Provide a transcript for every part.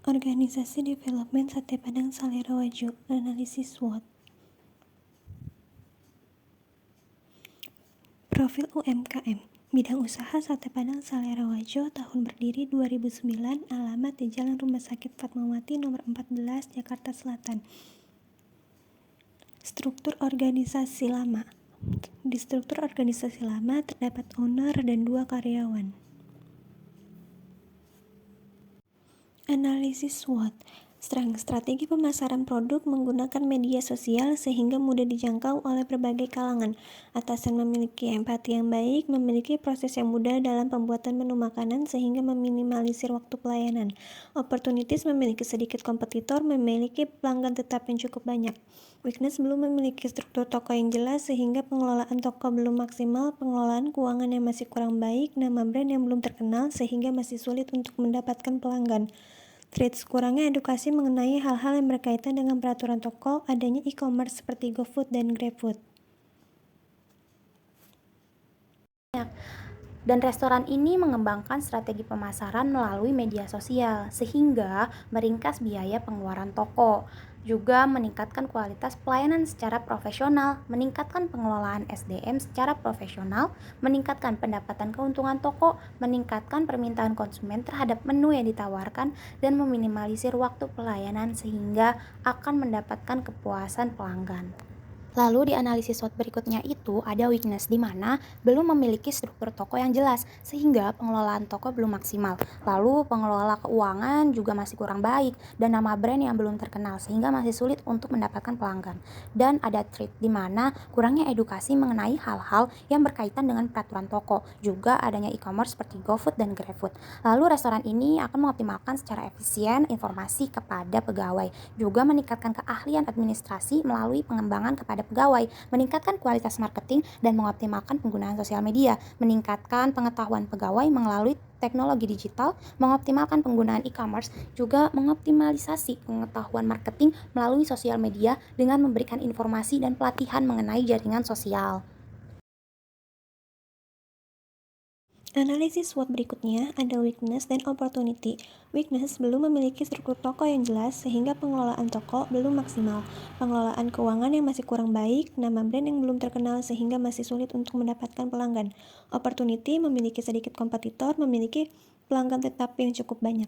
Organisasi Development Sate Padang Salerawajo, Analisis SWOT. Profil UMKM, Bidang Usaha Sate Padang Salerawajo, tahun berdiri 2009, alamat di Jalan Rumah Sakit Fatmawati nomor 14, Jakarta Selatan. Struktur organisasi lama. Di struktur organisasi lama terdapat owner dan 2 karyawan. Analisis SWOT. Strategi pemasaran produk menggunakan media sosial sehingga mudah dijangkau oleh berbagai kalangan. Atasan memiliki empati yang baik, memiliki proses yang mudah dalam pembuatan menu makanan sehingga meminimalisir waktu pelayanan. Opportunities memiliki sedikit kompetitor, memiliki pelanggan tetap yang cukup banyak. Weakness belum memiliki struktur toko yang jelas sehingga pengelolaan toko belum maksimal, pengelolaan keuangan yang masih kurang baik, nama brand yang belum terkenal sehingga masih sulit untuk mendapatkan pelanggan. Traits, kurangnya edukasi mengenai hal-hal yang berkaitan dengan peraturan toko, adanya e-commerce seperti GoFood dan GrabFood. Dan restoran ini mengembangkan strategi pemasaran melalui media sosial sehingga meringkas biaya pengeluaran toko, juga meningkatkan kualitas pelayanan secara profesional, meningkatkan pengelolaan SDM secara profesional, meningkatkan pendapatan keuntungan toko, meningkatkan permintaan konsumen terhadap menu yang ditawarkan, dan meminimalisir waktu pelayanan sehingga akan mendapatkan kepuasan pelanggan. Lalu di analisis SWOT berikutnya itu ada weakness di mana belum memiliki struktur toko yang jelas sehingga pengelolaan toko belum maksimal. Lalu pengelola keuangan juga masih kurang baik dan nama brand yang belum terkenal sehingga masih sulit untuk mendapatkan pelanggan. Dan ada trait di mana kurangnya edukasi mengenai hal-hal yang berkaitan dengan peraturan toko. Juga adanya e-commerce seperti GoFood dan GrabFood. Lalu restoran ini akan mengoptimalkan secara efisien informasi kepada pegawai, juga meningkatkan keahlian administrasi melalui pengembangan kepada pegawai, meningkatkan kualitas marketing dan mengoptimalkan penggunaan sosial media, meningkatkan pengetahuan pegawai melalui teknologi digital, mengoptimalkan penggunaan e-commerce, juga mengoptimalisasi pengetahuan marketing melalui sosial media dengan memberikan informasi dan pelatihan mengenai jaringan sosial. Analisis SWOT berikutnya ada weakness dan opportunity. Weakness, belum memiliki struktur toko yang jelas sehingga pengelolaan toko belum maksimal. Pengelolaan keuangan yang masih kurang baik, nama brand yang belum terkenal sehingga masih sulit untuk mendapatkan pelanggan. Opportunity, memiliki sedikit kompetitor, memiliki pelanggan tetap yang cukup banyak.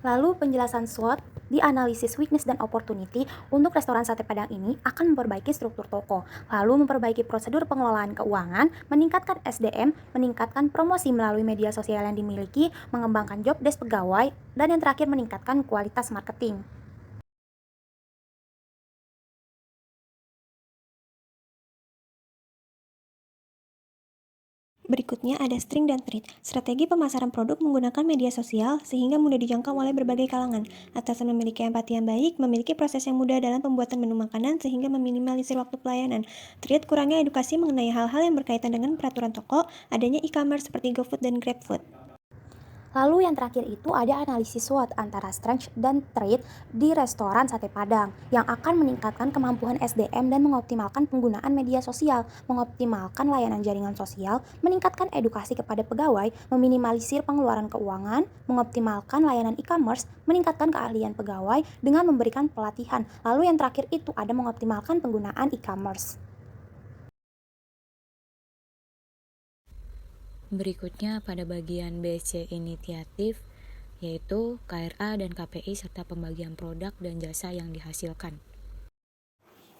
Lalu penjelasan SWOT di analisis weakness dan opportunity untuk restoran sate Padang ini akan memperbaiki struktur toko, lalu memperbaiki prosedur pengelolaan keuangan, meningkatkan SDM, meningkatkan promosi melalui media sosial yang dimiliki, mengembangkan job desk pegawai, dan yang terakhir meningkatkan kualitas marketing. Berikutnya ada string dan trait. Strategi pemasaran produk menggunakan media sosial sehingga mudah dijangkau oleh berbagai kalangan. Atasan memiliki empati yang baik, memiliki proses yang mudah dalam pembuatan menu makanan sehingga meminimalisir waktu pelayanan. Trait, kurangnya edukasi mengenai hal-hal yang berkaitan dengan peraturan toko, adanya e-commerce seperti GoFood dan GrabFood. Lalu yang terakhir itu ada analisis SWOT antara strength dan trait di restoran sate Padang yang akan meningkatkan kemampuan SDM dan mengoptimalkan penggunaan media sosial, mengoptimalkan layanan jaringan sosial, meningkatkan edukasi kepada pegawai, meminimalisir pengeluaran keuangan, mengoptimalkan layanan e-commerce, meningkatkan keahlian pegawai dengan memberikan pelatihan. Lalu yang terakhir itu ada mengoptimalkan penggunaan e-commerce. Berikutnya pada bagian BSC inisiatif, yaitu KRA dan KPI serta pembagian produk dan jasa yang dihasilkan.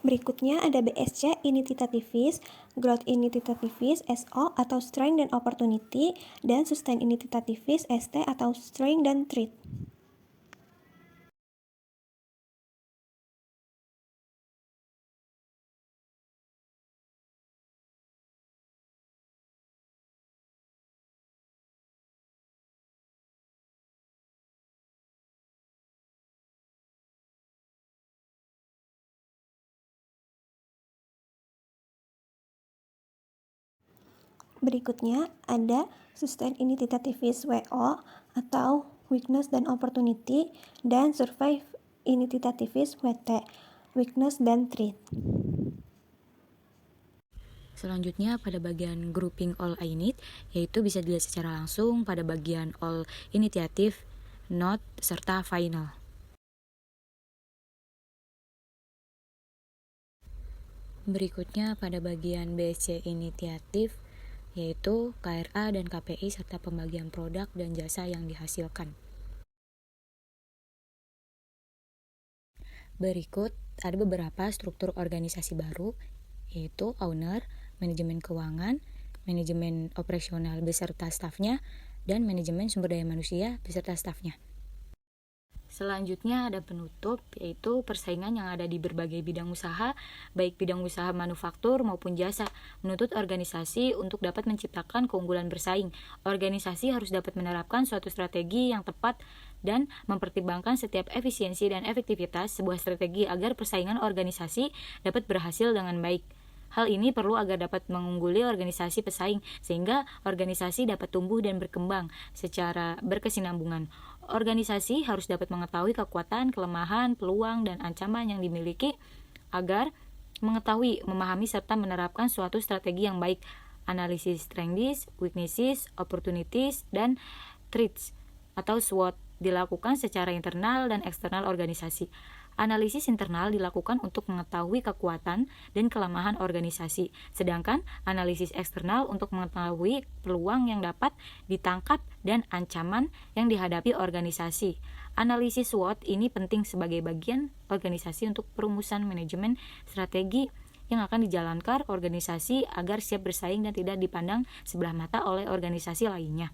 Berikutnya ada BSC Inititativis, Growth Inititativis SO atau Strength dan Opportunity, dan Sustain Inititativis ST atau Strength dan Trait. Berikutnya ada Sustain Inititativis WO atau Weakness dan Opportunity, dan Survive Inititativis WT, Weakness dan Trait. Selanjutnya pada bagian grouping all init, yaitu bisa dilihat secara langsung pada bagian all initiative note, serta final. Berikutnya pada bagian BC inisiatif, yaitu KRA dan KPI serta pembagian produk dan jasa yang dihasilkan. Berikut ada beberapa struktur organisasi baru, yaitu owner, manajemen keuangan, manajemen operasional beserta stafnya, dan manajemen sumber daya manusia beserta stafnya. Selanjutnya ada penutup, yaitu persaingan yang ada di berbagai bidang usaha, baik bidang usaha manufaktur maupun jasa, menuntut organisasi untuk dapat menciptakan keunggulan bersaing. Organisasi harus dapat menerapkan suatu strategi yang tepat dan mempertimbangkan setiap efisiensi dan efektivitas sebuah strategi agar persaingan organisasi dapat berhasil dengan baik. Hal ini perlu agar dapat mengungguli organisasi pesaing, sehingga organisasi dapat tumbuh dan berkembang secara berkesinambungan. Organisasi harus dapat mengetahui kekuatan, kelemahan, peluang, dan ancaman yang dimiliki agar mengetahui, memahami, serta menerapkan suatu strategi yang baik. Analisis strengths, weaknesses, opportunities, dan threats atau SWOT dilakukan secara internal dan eksternal organisasi. Analisis internal dilakukan untuk mengetahui kekuatan dan kelemahan organisasi, sedangkan analisis eksternal untuk mengetahui peluang yang dapat ditangkap dan ancaman yang dihadapi organisasi. Analisis SWOT ini penting sebagai bagian organisasi untuk perumusan manajemen strategi yang akan dijalankan organisasi agar siap bersaing dan tidak dipandang sebelah mata oleh organisasi lainnya.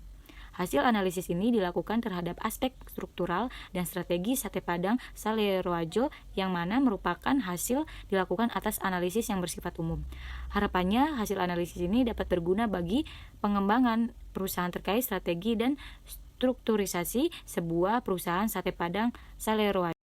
Hasil analisis ini dilakukan terhadap aspek struktural dan strategi Sate Padang Saleroajo yang mana merupakan hasil dilakukan atas analisis yang bersifat umum. Harapannya hasil analisis ini dapat berguna bagi pengembangan perusahaan terkait strategi dan strukturisasi sebuah perusahaan Sate Padang Saleroajo.